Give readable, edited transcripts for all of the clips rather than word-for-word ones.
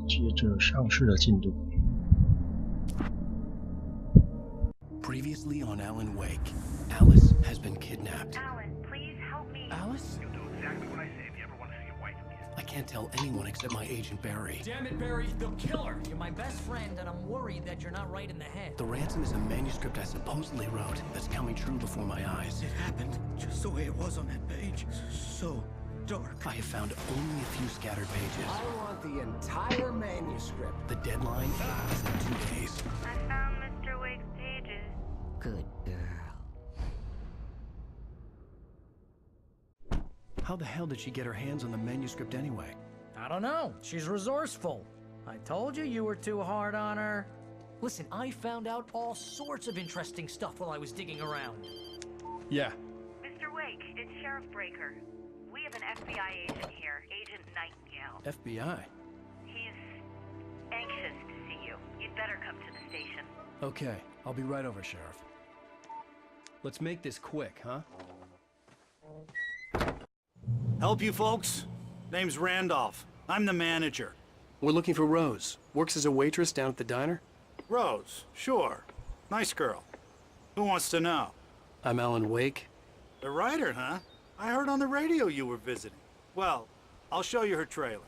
接着上市的进度。Previously on Alan Wake, Alice has been kidnapped. Alan, please help me. Alice? You'll do exactly what I say if you ever want to see your wife again. I can't tell anyone except my agent Barry. Damn it, Barry, they'll kill her. You're my best friend, and I'm worried that you're not right in the head. The ransom is a manuscript I supposedly wrote that's coming true before my eyes. It happened just the way it was on that page. So dark. I have found only a few scattered pages. I want the entire manuscript. The deadline is in 2 days. I found Mr. Wake's pages. Good girl. How the hell did she get her hands on the manuscript anyway? I don't know. She's resourceful. I told you you were too hard on her. Listen, I found out all sorts of interesting stuff while I was digging around. Yeah. Mr. Wake, it's Sheriff Breaker. We have an FBI agent here, Agent Nightingale. FBI? He's anxious to see you. You'd better come to the station. Okay, I'll be right over, Sheriff. Let's make this quick, huh? Help you folks? Name's Randolph. I'm the manager. We're looking for Rose. Works as a waitress down at the diner. Rose, sure. Nice girl. Who wants to know? I'm Alan Wake. The writer, huh? I heard on the radio you were visiting. Well, I'll show you her trailer.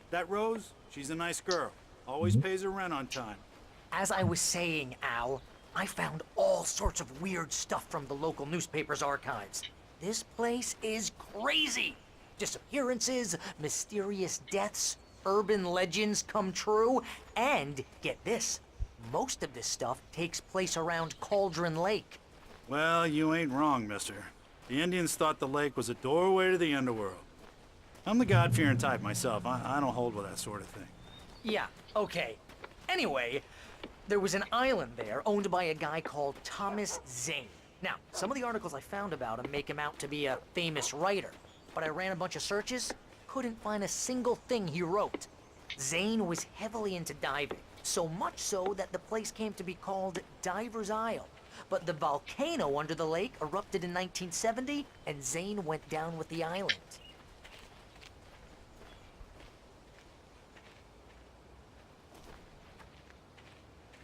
That Rose, she's a nice girl. Always pays her rent on time. As I was saying, Al, I found all sorts of weird stuff from the local newspaper's archives. This place is crazy. Disappearances, mysterious deaths, urban legends come true, and get this, most of this stuff takes place around Cauldron Lake. Well, you ain't wrong, mister. The Indians thought the lake was a doorway to the underworld. I'm the God-fearing type myself. I don't hold with that sort of thing. Yeah, okay. Anyway, there was an island there owned by a guy called Thomas Zane. Now, some of the articles I found about him make him out to be a famous writer, but I ran a bunch of searches, couldn't find a single thing he wrote. Zane was heavily into diving, so much so that the place came to be called Diver's Isle. But the volcano under the lake erupted in 1970, and Zane went down with the island.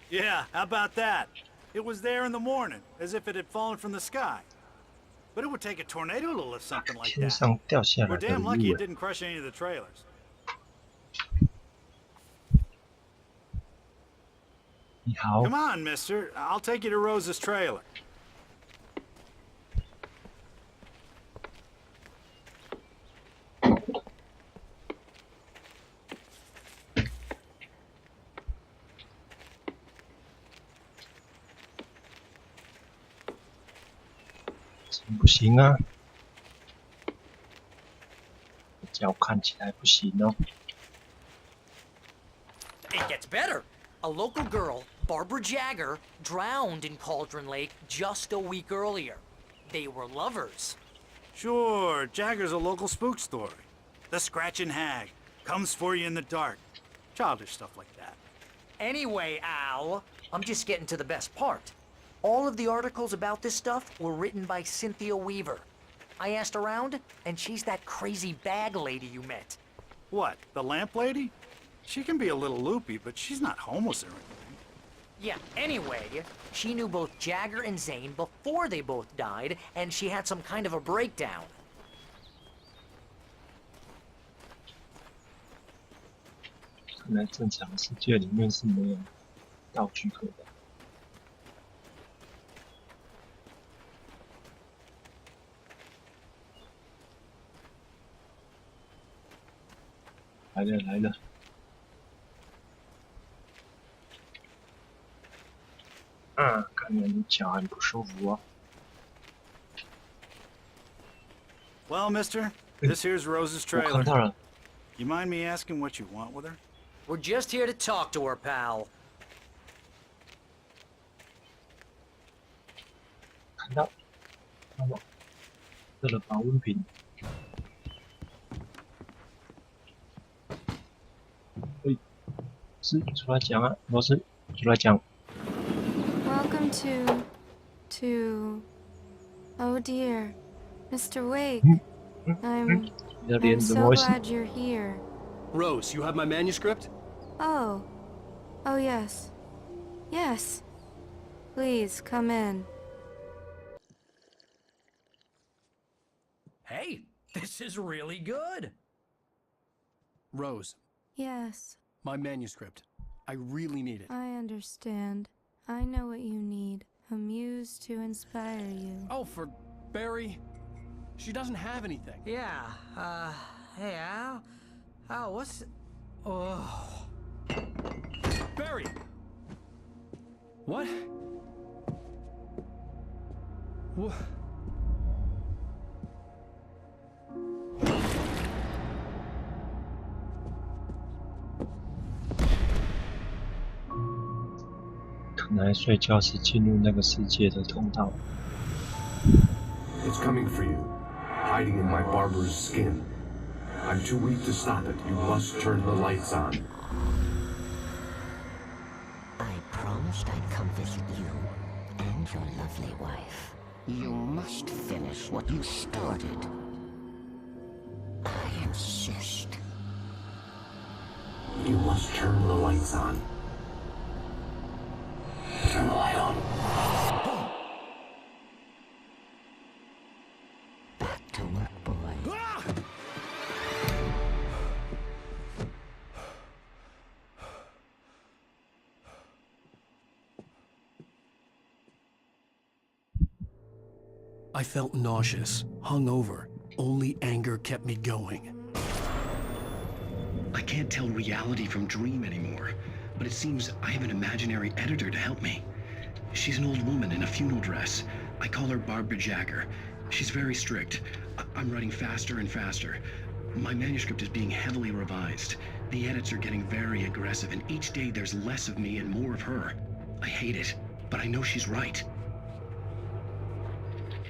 Yeah, how about that? It was there in the morning, as if it had fallen from the sky. But it would take a tornado to lift something like 天 that. 上掉下来 We're 的 damn 礼 lucky 物 it。didn't crush any of the trailers. 你好， Come on, mister. I'll take you to Rose's trailer. .不行啊，脚看起来不行哦。 It gets better. A local girl, Barbara Jagger, drowned in Cauldron Lake just a week earlier. They were lovers. Sure, Jagger's a local spook story. The Scratching Hag comes for you in the dark. Childish stuff like that. Anyway, Al, I'm just getting to the best part. All of the articles about this stuff were written by Cynthia Weaver. I asked around, and she's that crazy bag lady you met. What, the lamp lady? She can be a little loopy, but she's not homeless or anything. Yeah, anyway, she knew both Jagger and Zane before they both died, and she had some kind of a breakdown. 看来正常世界里面是没有道具可的。来了来了。 看来你脚很不舒服哦。 Well, mister, this here's Rose's 我看 trailer. 到了， You mind me asking what you want with her? We're just here to talk to her, pal. 看到，看到，这个保温瓶。喂，是出来讲啊，老师出来讲。 Welcome to... Oh dear, Mr. Wake. I'm so glad you're here. Rose, you have my manuscript? Oh. Oh, yes. Yes. Please, come in. Hey, this is really good. Rose, Yes, my manuscript. I really need it. I understand. I know what you need. A muse to inspire you. Oh, for Barry? She doesn't have anything. Yeah, hey, Al? Al, what's... Oh... Barry! What? What?可能睡觉是进入那个世界的通道。 It's coming for you, hiding in my barber's skin. I'm too weak to stop it. You must turn the lights on. I promised I'd come visit you and your lovely wife. You must finish what you started. I insist. You must turn the lights on. Turn the light on. Back to work, boy. I felt nauseous, hungover. Only anger kept me going. I can't tell reality from dream anymore, but it seems I have an imaginary editor to help me. She's an old woman in a funeral dress. I call her Barbara Jagger. She's very strict. I'm writing faster and faster. My manuscript is being heavily revised. The edits are getting very aggressive, and each day there's less of me and more of her. I hate it, but I know she's right.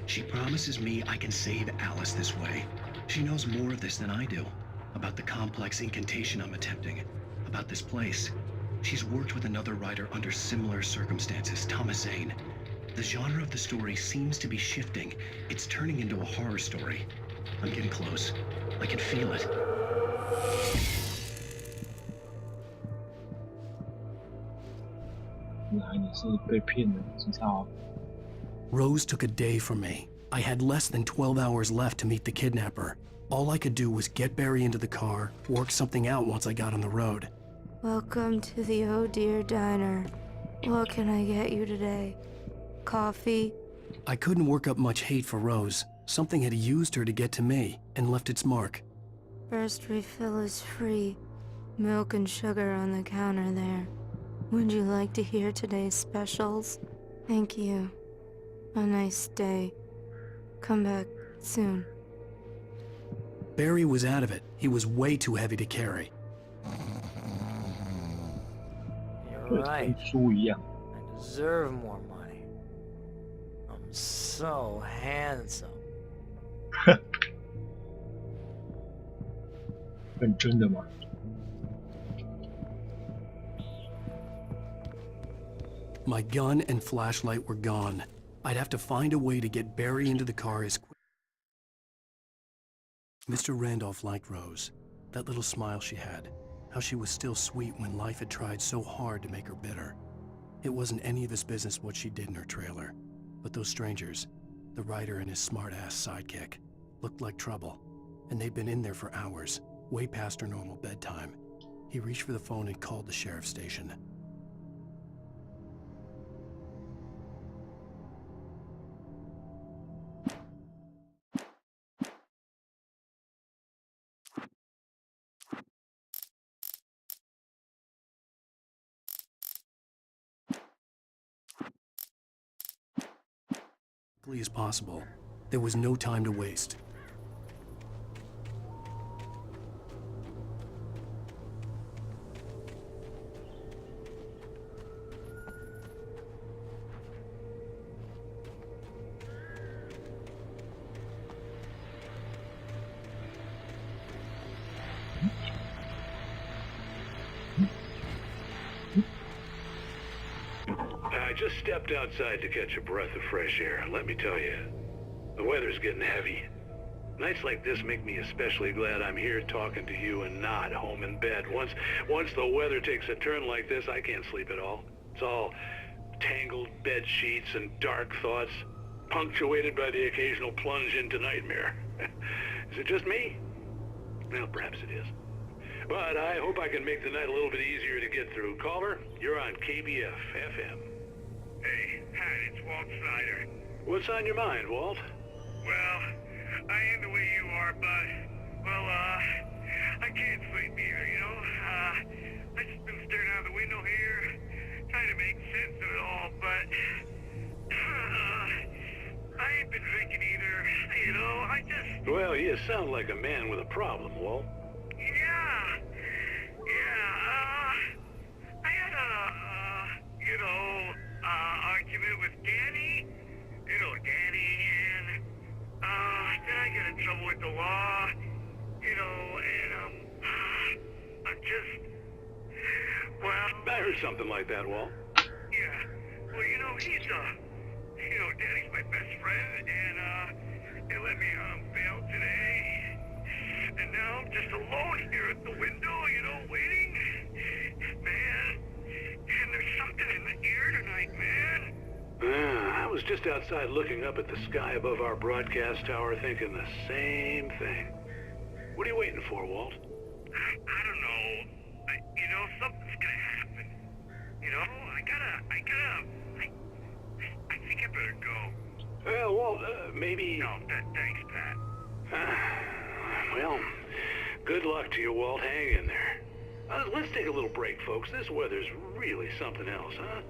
She promises me I can save Alice this way. She knows more of this than I do. About the complex incantation I'm attempting. About this place. She's worked with another writer under similar circumstances, Thomas Zane. The genre of the story seems to be shifting. It's turning into a horror story. I'm getting close. I can feel it. Rose took a day from me. I had less than 12 hours left to meet the kidnapper. All I could do was get Barry into the car, work something out once I got on the road. Welcome to the Oh Dear Diner. What can I get you today? Coffee? I couldn't work up much hate for Rose. Something had used her to get to me and left its mark. First refill is free. Milk and sugar on the counter there. Would you like to hear today's specials? Thank you. A nice day. Come back soon. Barry was out of it. He was way too heavy to carry. You're right. I deserve more money. I'm so handsome. 认真的吗？ My gun and flashlight were gone. I'd have to find a way to get Barry into the car as quick. Mr. Randolph liked Rose. That little smile she had. How she was still sweet when life had tried so hard to make her bitter. It wasn't any of his business what she did in her trailer. But those strangers, the writer and his smart-ass sidekick, looked like trouble. And they'd been in there for hours, way past her normal bedtime. He reached for the phone and called the sheriff's station. As possible. There was no time to waste. I just stepped outside to catch a breath of fresh air. Let me tell you, the weather's getting heavy. Nights like this make me especially glad I'm here talking to you and not home in bed. Once the weather takes a turn like this, I can't sleep at all. It's all tangled bed sheets and dark thoughts, punctuated by the occasional plunge into nightmare. Is it just me? Well, perhaps it is. But I hope I can make the night a little bit easier to get through. Caller, you're on KBF FM. Hey, Pat, it's Walt Snyder. What's on your mind, Walt? Well, I ain't the way you are, but, well, I can't sleep either, you know? I just been staring out the window here, trying to make sense of it all, but, I ain't been drinking either, you know, I just... Well, you sound like a man with a problem, Walt. I had argument with Danny, Danny, and, then I got in trouble with the law, and, I'm just, well... I heard something like that, Walt. Yeah, well, he's, Danny's my best friend, and, they let me, bail today, and now I'm just alone here at the window, waiting, man, and there's something in the air tonight, man. I was just outside looking up at the sky above our broadcast tower thinking the same thing. What are you waiting for, Walt? I don't know. Something's gonna happen. I think I better go. Well, Walt, maybe... No, thanks, Pat. Well, good luck to you, Walt. Hang in there. Let's take a little break, folks. This weather's really something else, huh?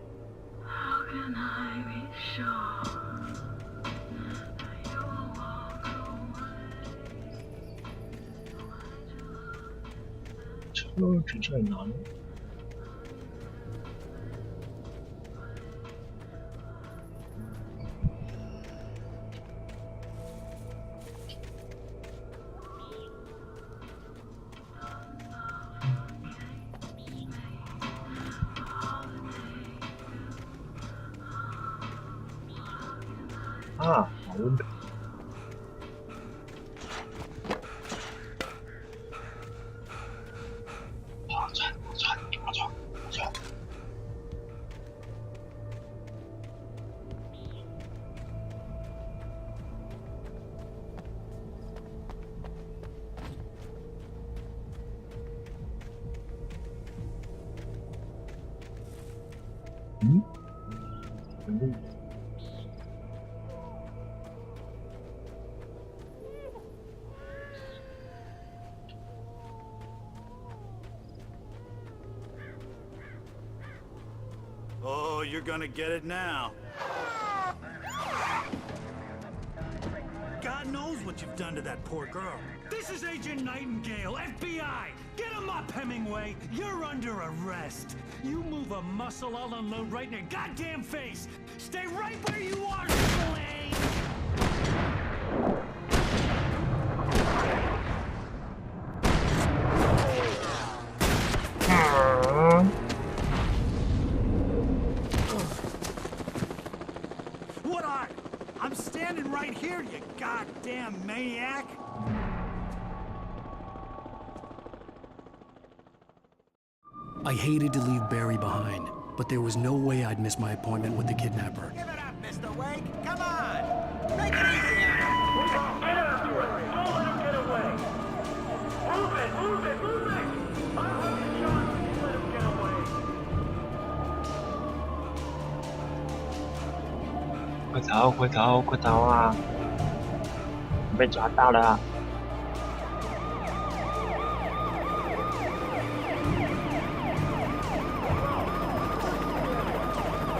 How can I be sure that you will walk away? 车子在哪里？啊，好问题。划船。Oh, you're gonna get it now. God knows what you've done to that poor girl. This is Agent Nightingale, FBI! Get him up, Hemingway! You're under arrest! You move a muscle, I'll unload right in your goddamn face! Stay right where you are, Slade! What are? I'm standing right here, you goddamn maniac! I hated to leave Barry behind, but there was no way I'd miss my appointment with the kidnapper. Give it up, Mr. Wake. Come on. Make it easy on him. Get after it. Don't let him get away. Move it. I'll hold the shot when you let him get away. 快逃啊！被抓到了！